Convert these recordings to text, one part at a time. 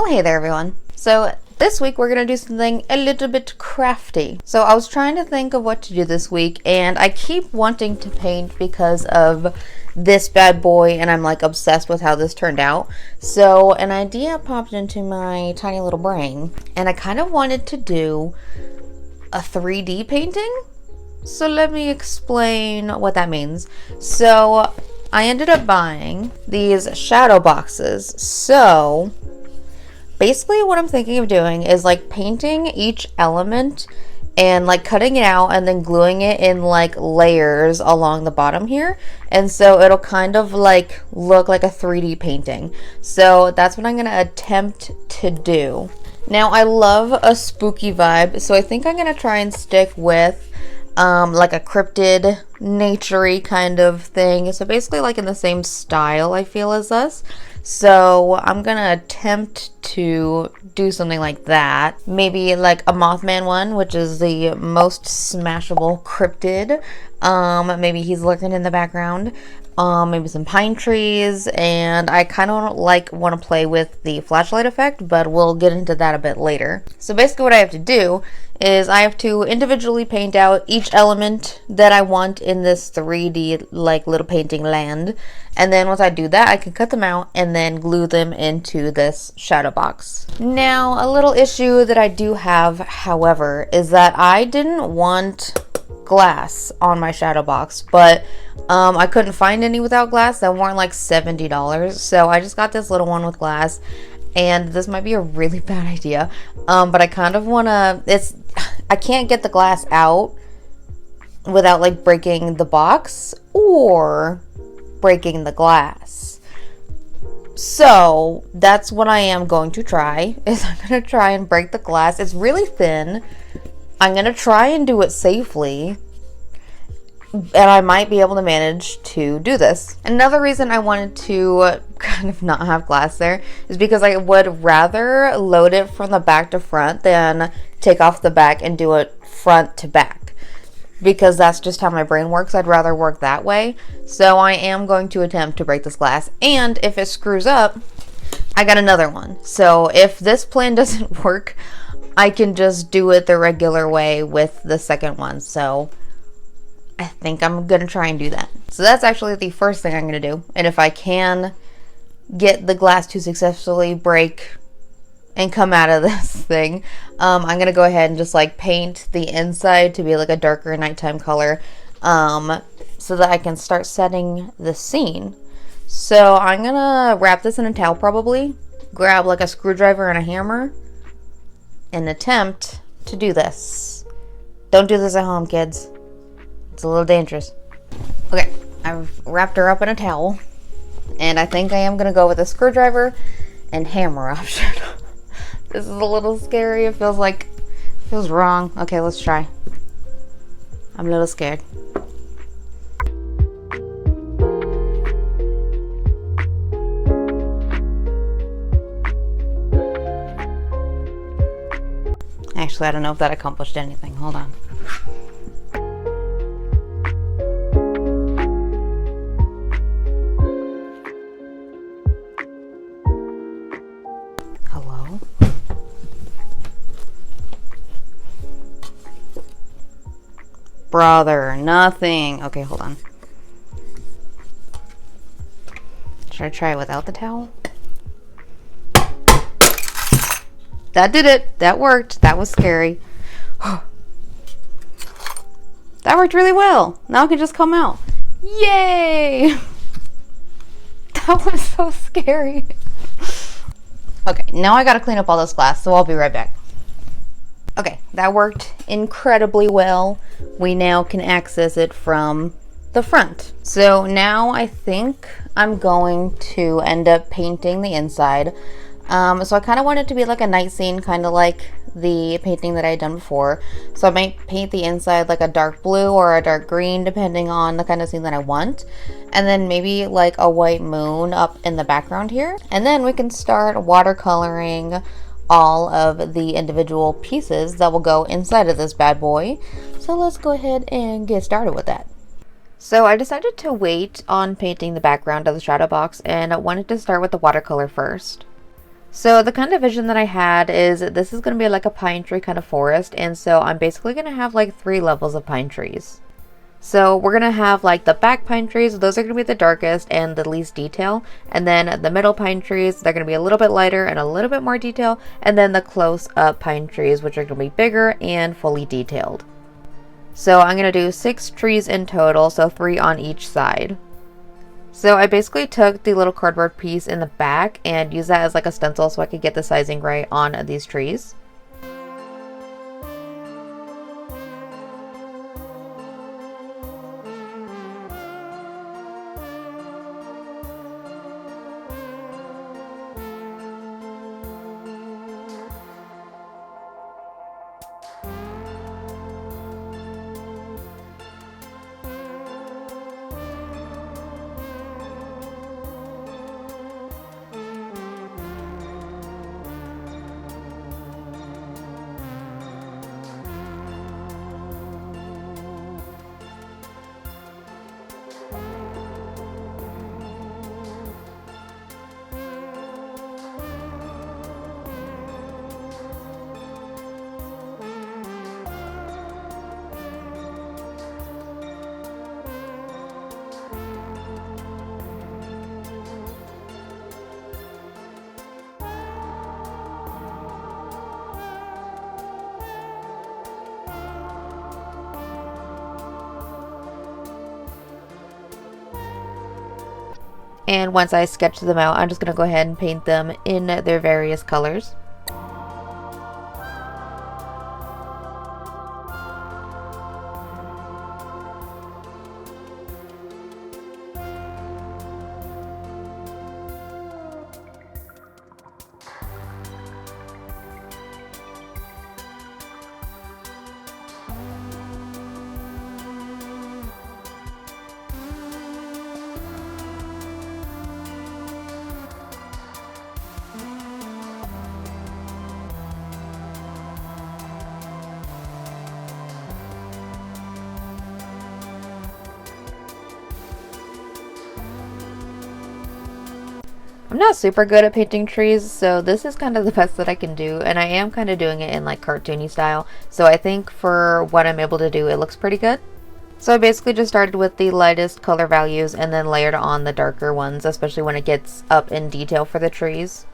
Well, hey there everyone. So this week we're gonna do something a little bit crafty. So I was trying to think of what to do this week, and I keep wanting to paint because of this bad boy, and I'm like obsessed with how this turned out. So an idea popped into my tiny little brain, and I kind of wanted to do a 3D painting. So let me explain what that means. So I ended up buying these shadow boxes. So basically what I'm thinking of doing is like painting each element and like cutting it out and then gluing it in like layers along the bottom here. And so it'll kind of like look like a 3D painting. So that's what I'm going to attempt to do. Now I love a spooky vibe, so I think I'm going to try and stick with like a cryptid, naturey kind of thing. So basically like in the same style I feel as us. So I'm gonna attempt to do something like that. Maybe like a Mothman one, which is the most smashable cryptid. Maybe he's lurking in the background. Maybe some pine trees, and I kind of want to play with the flashlight effect, but we'll get into that a bit later. So basically what I have to do is I have to individually paint out each element that I want in this 3D like little painting land, and then once I do that I can cut them out and then glue them into this shadow box. Now a little issue that I do have, however, is that I didn't want glass on my shadow box, but I couldn't find any without glass that weren't like $70, so I just got this little one with glass. And this might be a really bad idea, but I kind of want to, I can't get the glass out without like breaking the box or breaking the glass. So that's what I am going to try, is I'm going to try and break the glass. It's really thin. I'm going to try and do it safely, and I might be able to manage to do this. Another reason I wanted to kind of not have glass there is because I would rather load it from the back to front than take off the back and do it front to back, because that's just how my brain works. I'd rather work that way. So I am going to attempt to break this glass, and if it screws up, I got another one. So if this plan doesn't work, I can just do it the regular way with the second one. So I think I'm gonna try and do that. So that's actually the first thing I'm gonna do. And if I can get the glass to successfully break and come out of this thing, I'm gonna go ahead and just like paint the inside to be like a darker nighttime color, so that I can start setting the scene. So I'm gonna wrap this in a towel, probably grab like a screwdriver and a hammer and attempt to do this. Don't do this at home, kids. It's a little dangerous. Okay, I've wrapped her up in a towel, and I think I am gonna go with a screwdriver and hammer option. This is a little scary. It feels wrong. Okay, let's try. I'm a little scared. Actually, I don't know if that accomplished anything. Hold on. Hello? Brother, nothing. Okay, hold on. Should I try it without the towel? That did it. That worked. That was scary. That worked really well. Now it can just come out. Yay! That was so scary. Okay, now I gotta clean up all this glass, so I'll be right back. Okay, that worked incredibly well. We now can access it from the front. So now I think I'm going to end up painting the inside. So I kind of want it to be like a night scene, kind of like the painting that I had done before. So I might paint the inside like a dark blue or a dark green, depending on the kind of scene that I want. And then maybe like a white moon up in the background here. And then we can start watercoloring all of the individual pieces that will go inside of this bad boy. So let's go ahead and get started with that. So I decided to wait on painting the background of the shadow box, and I wanted to start with the watercolor first. So the kind of vision that I had is this is going to be like a pine tree kind of forest, and so I'm basically going to have like 3 levels of pine trees. So we're going to have like the back pine trees, those are going to be the darkest and the least detail, and then the middle pine trees, they're going to be a little bit lighter and a little bit more detail, and then the close up pine trees, which are going to be bigger and fully detailed. So I'm going to do 6 trees in total, so 3 on each side. So I basically took the little cardboard piece in the back and used that as like a stencil so I could get the sizing right on these trees. And once I sketch them out, I'm just going to go ahead and paint them in their various colors. I'm not super good at painting trees, so this is kind of the best that I can do, and I am kind of doing it in like cartoony style, so I think for what I'm able to do, it looks pretty good. So I basically just started with the lightest color values and then layered on the darker ones, especially when it gets up in detail for the trees.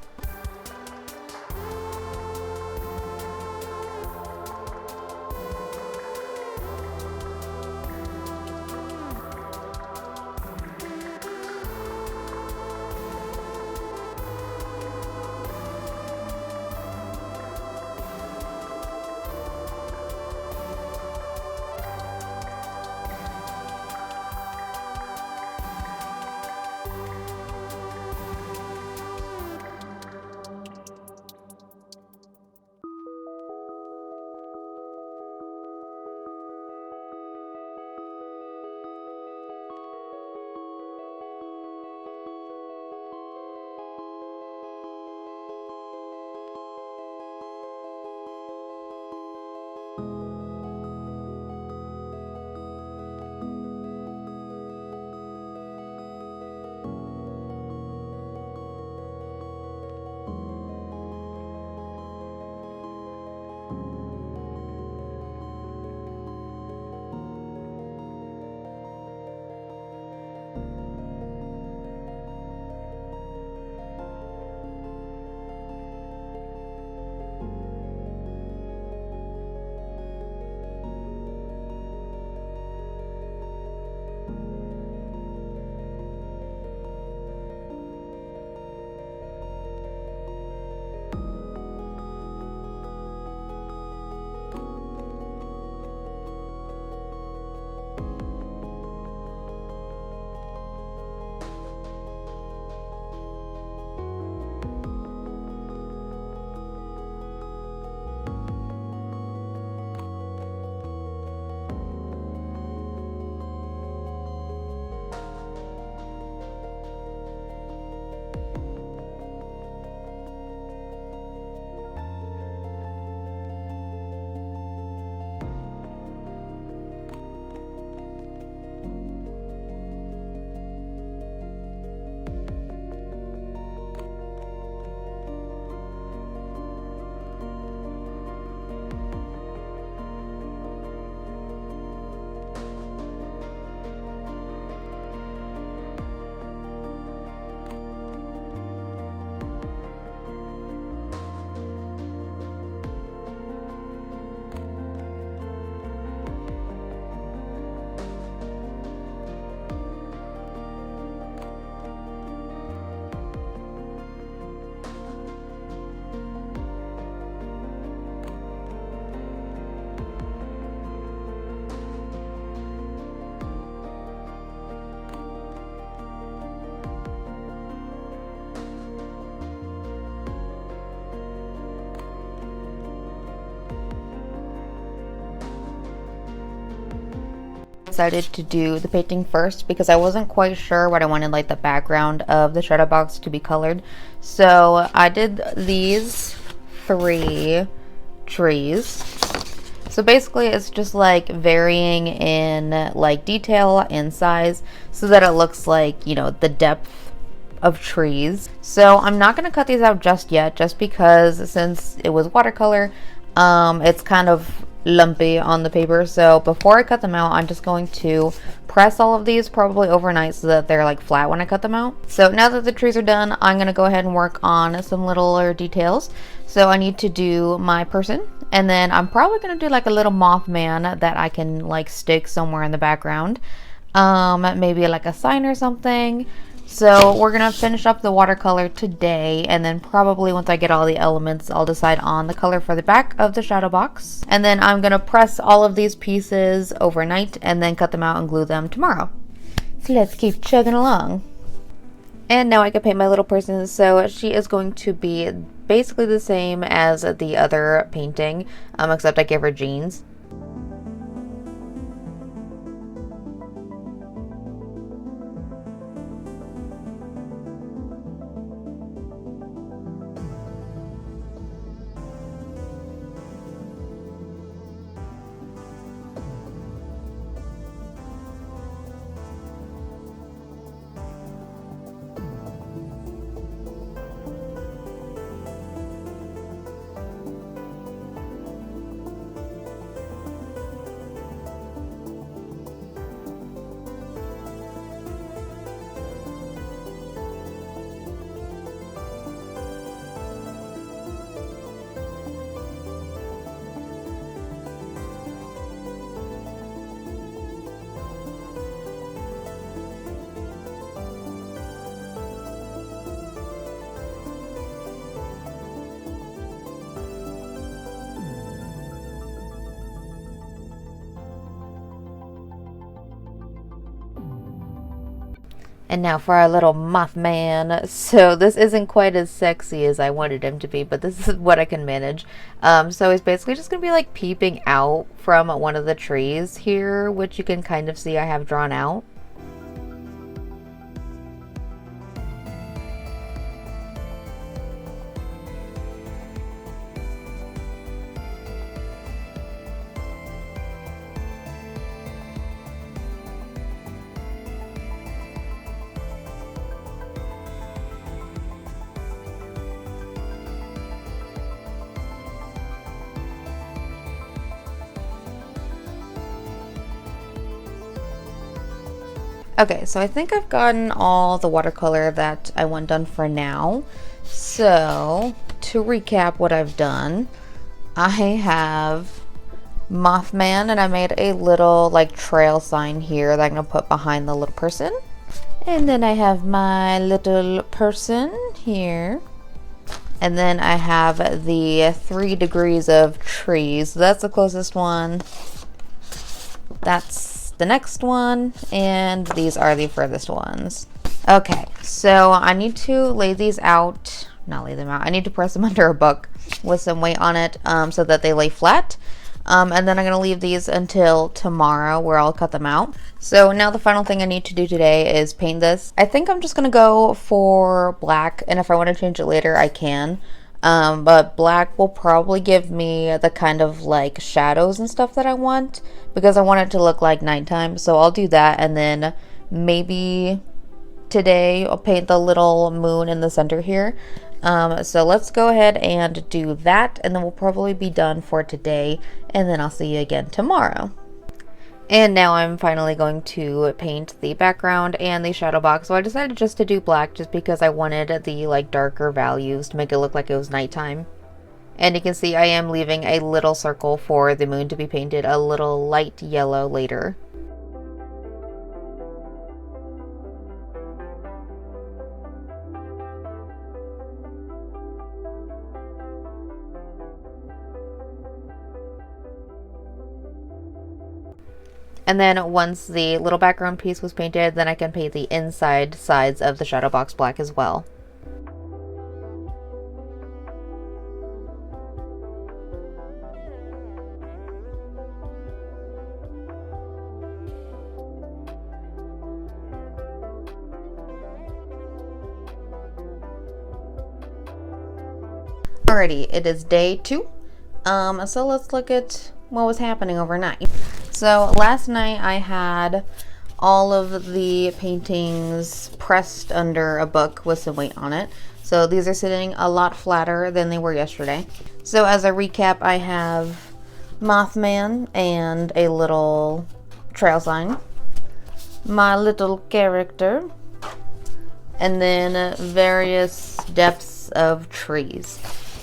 decided to do the painting first because I wasn't quite sure what I wanted like the background of the shadow box to be colored. So I did these 3 trees. So basically it's just like varying in like detail and size so that it looks like, you know, the depth of trees. So I'm not going to cut these out just yet, just because since it was watercolor, it's kind of lumpy on the paper. So before I cut them out, I'm just going to press all of these probably overnight so that they're like flat when I cut them out. So now that the trees are done, I'm going to go ahead and work on some littler details. So I need to do my person, and then I'm probably going to do like a little Mothman that I can like stick somewhere in the background. Maybe like a sign or something. So we're going to finish up the watercolor today, and then probably once I get all the elements, I'll decide on the color for the back of the shadow box. And then I'm going to press all of these pieces overnight and then cut them out and glue them tomorrow. So let's keep chugging along. And now I can paint my little person. So she is going to be basically the same as the other painting, except I gave her jeans. And now for our little Mothman. So this isn't quite as sexy as I wanted him to be, but this is what I can manage. So he's basically just going to be like peeping out from one of the trees here, which you can kind of see I have drawn out. Okay, so I think I've gotten all the watercolor that I want done for now. So, to recap what I've done, I have Mothman, and I made a little like trail sign here that I'm going to put behind the little person. And then I have my little person here. And then I have the 3 degrees of trees. So that's the closest one. That's the next one, and these are the furthest ones. Okay, so I need to lay these out, not lay them out, I need to press them under a book with some weight on it so that they lay flat. And then I'm going to leave these until tomorrow where I'll cut them out. So now the final thing I need to do today is paint this. I think I'm just going to go for black, and if I want to change it later, I can. But black will probably give me the kind of like shadows and stuff that I want, because I want it to look like nighttime. So I'll do that, and then maybe today I'll paint the little moon in the center here. So let's go ahead and do that, and then we'll probably be done for today, and then I'll see you again tomorrow. And now I'm finally going to paint the background and the shadow box. So I decided just to do black just because I wanted the like darker values to make it look like it was nighttime. And you can see I am leaving a little circle for the moon to be painted a little light yellow later. And then once the little background piece was painted, then I can paint the inside sides of the shadow box black as well. Alrighty, it is day 2. So let's look at what was happening overnight. So last night I had all of the paintings pressed under a book with some weight on it. So these are sitting a lot flatter than they were yesterday. So as a recap, I have Mothman and a little trail sign, my little character, and then various depths of trees.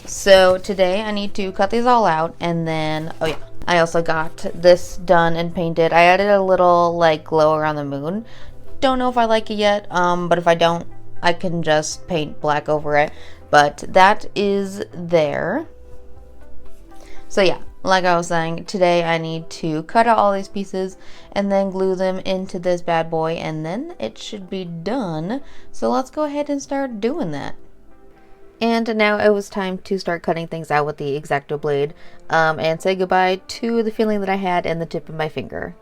So today I need to cut these all out, and then, oh yeah, I also got this done and painted. I added a little like glow around the moon. Don't know if I like it yet, but if I don't, I can just paint black over it. But that is there. So yeah, like I was saying, today I need to cut out all these pieces and then glue them into this bad boy, and then it should be done. So let's go ahead and start doing that. And now it was time to start cutting things out with the X-Acto blade and say goodbye to the feeling that I had in the tip of my finger.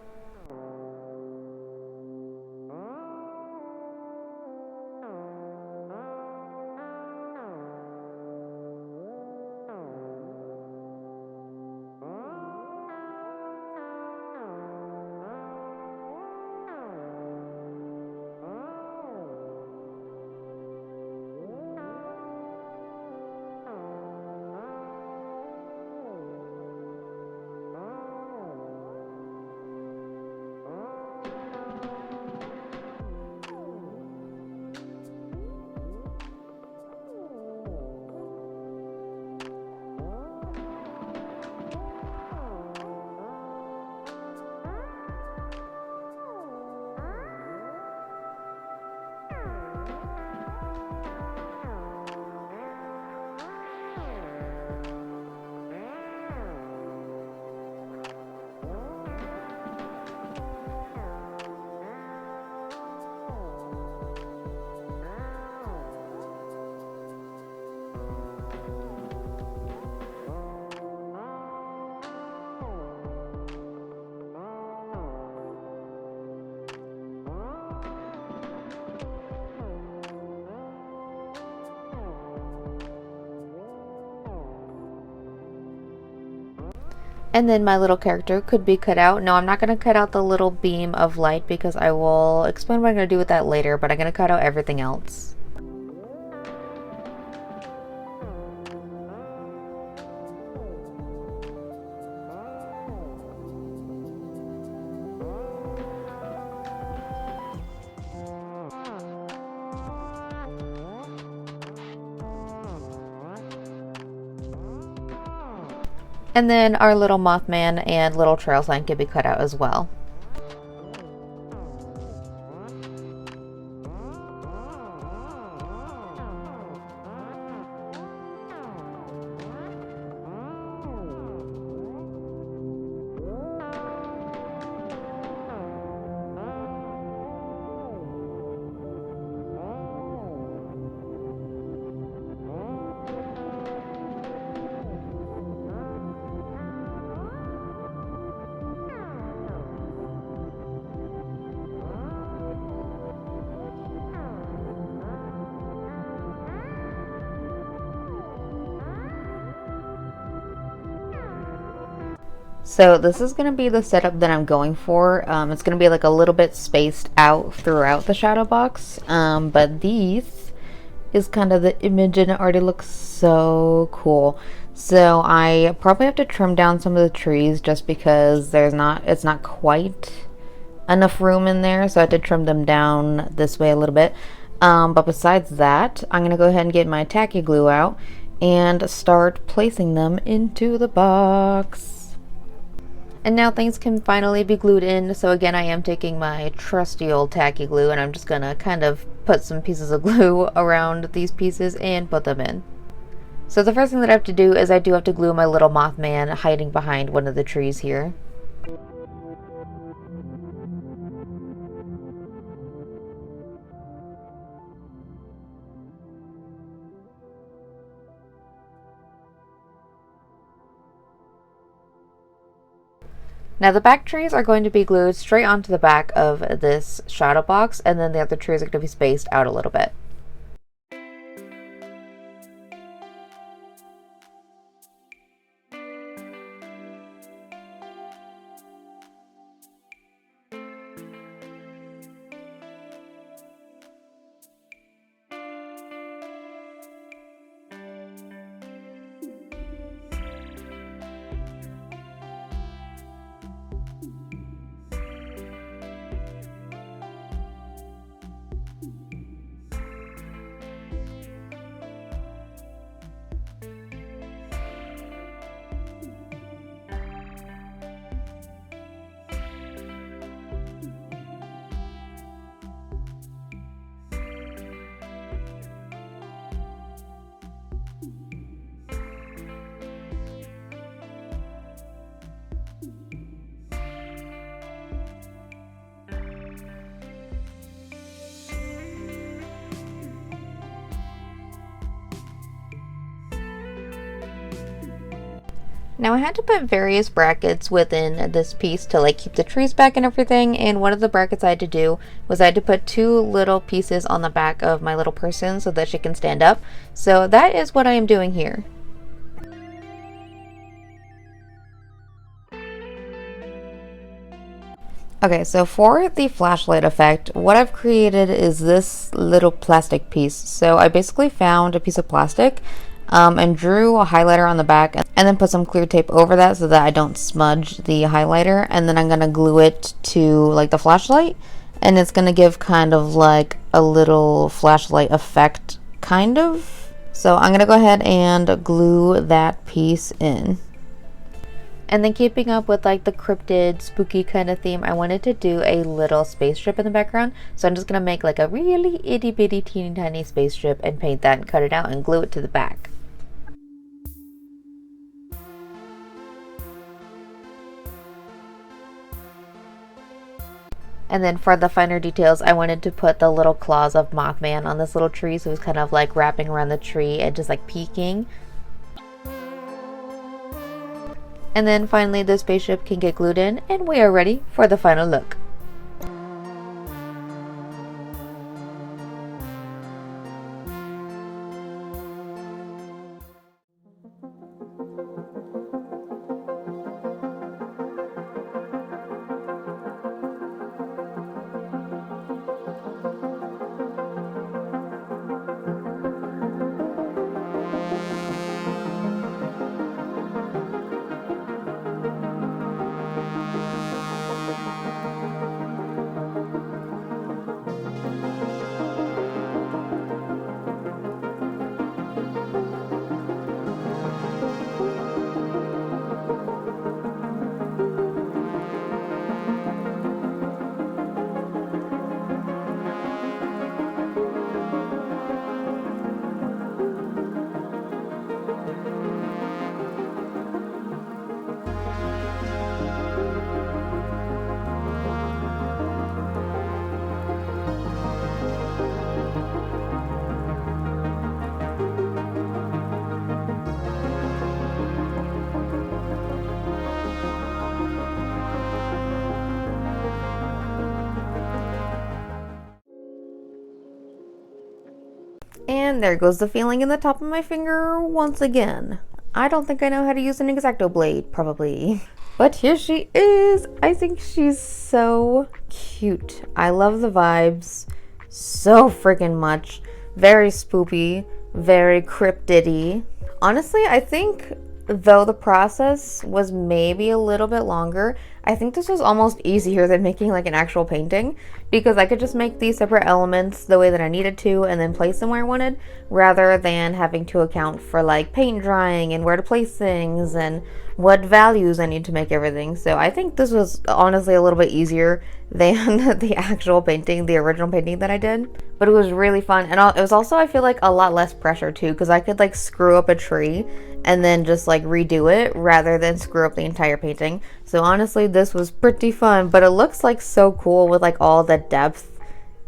And then my little character could be cut out. No, I'm not going to cut out the little beam of light because I will explain what I'm going to do with that later, but I'm going to cut out everything else. And then our little Mothman and little trail sign can be cut out as well. So this is going to be the setup that I'm going for. It's going to be like a little bit spaced out throughout the shadow box. But this is kind of the image, and it already looks so cool. So I probably have to trim down some of the trees just because it's not quite enough room in there. So I had to trim them down this way a little bit. But besides that, I'm going to go ahead and get my tacky glue out and start placing them into the box. And now things can finally be glued in. So again, I am taking my trusty old tacky glue, and I'm just gonna kind of put some pieces of glue around these pieces and put them in. So the first thing that I have to do is I do have to glue my little Mothman hiding behind one of the trees here. Now the back trees are going to be glued straight onto the back of this shadow box, and then the other trees are going to be spaced out a little bit. Now I had to put various brackets within this piece to like keep the trees back and everything, and one of the brackets I had to do was I had to put 2 little pieces on the back of my little person so that she can stand up. So that is what I am doing here. Okay, so for the flashlight effect, what I've created is this little plastic piece. So I basically found a piece of plastic and drew a highlighter on the back and then put some clear tape over that so that I don't smudge the highlighter, and then I'm gonna glue it to like the flashlight, and it's gonna give kind of like a little flashlight effect kind of. So I'm gonna go ahead and glue that piece in. And then keeping up with like the cryptid spooky kind of theme, I wanted to do a little spaceship in the background. So I'm just gonna make like a really itty bitty teeny tiny spaceship and paint that and cut it out and glue it to the back. And then for the finer details, I wanted to put the little claws of Mothman on this little tree, so it was kind of like wrapping around the tree and just like peeking. And then finally the spaceship can get glued in and we are ready for the final look. And there goes the feeling in the top of my finger once again. I don't think I know how to use an X-Acto blade, probably. But here she is. I think she's so cute. I love the vibes so freaking much. Very spoopy, very cryptidy. Honestly, I think though the process was maybe a little bit longer, I think this was almost easier than making like an actual painting, because I could just make these separate elements the way that I needed to and then place them where I wanted, rather than having to account for like paint drying and where to place things and what values I need to make everything. So I think this was honestly a little bit easier than the actual painting, the original painting that I did. But it was really fun, and it was also, I feel like, a lot less pressure too, because I could like screw up a tree and then just like redo it rather than screw up the entire painting. So honestly, this was pretty fun, but it looks like so cool with like all the depth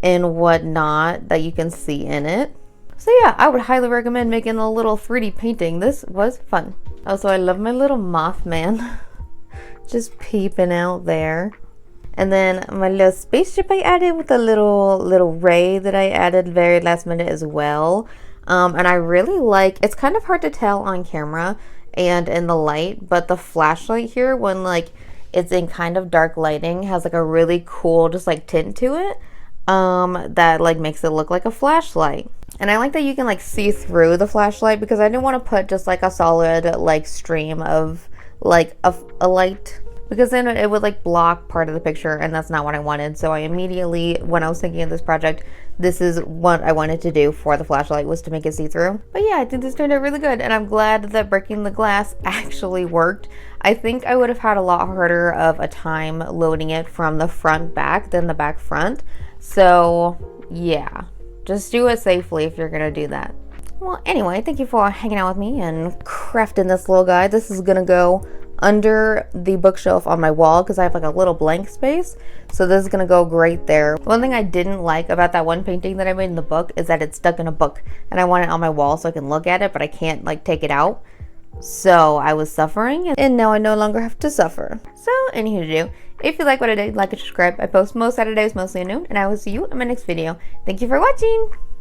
and whatnot that you can see in it. So yeah, I would highly recommend making a little 3D painting. This was fun. Also, I love my little Mothman just peeping out there. And then my little spaceship I added with a little ray that I added very last minute as well. And I really like, it's kind of hard to tell on camera and in the light, but the flashlight here, when like it's in kind of dark lighting, has like a really cool just like tint to it that like makes it look like a flashlight. And I like that you can like see through the flashlight, because I didn't want to put just like a solid like stream of like a light, because then it would like block part of the picture, and that's not what I wanted. So I immediately, when I was thinking of this project, this is what I wanted to do for the flashlight, was to make it see-through. But yeah, I think this turned out really good, and I'm glad that breaking the glass actually worked. I think I would have had a lot harder of a time loading it from the front back than the back front. So yeah, just do it safely if you're gonna do that. Well, anyway, thank you for hanging out with me and crafting this little guy. This is gonna go under the bookshelf on my wall because I have like a little blank space, so this is gonna go great there. One thing I didn't like about that one painting that I made in the book is that it's stuck in a book, and I want it on my wall so I can look at it, but I can't like take it out So I was suffering, and now I no longer have to suffer. So, anywho, if you like what I did, like and subscribe. I post most Saturdays, mostly at noon, and I will see you in my next video. Thank you for watching!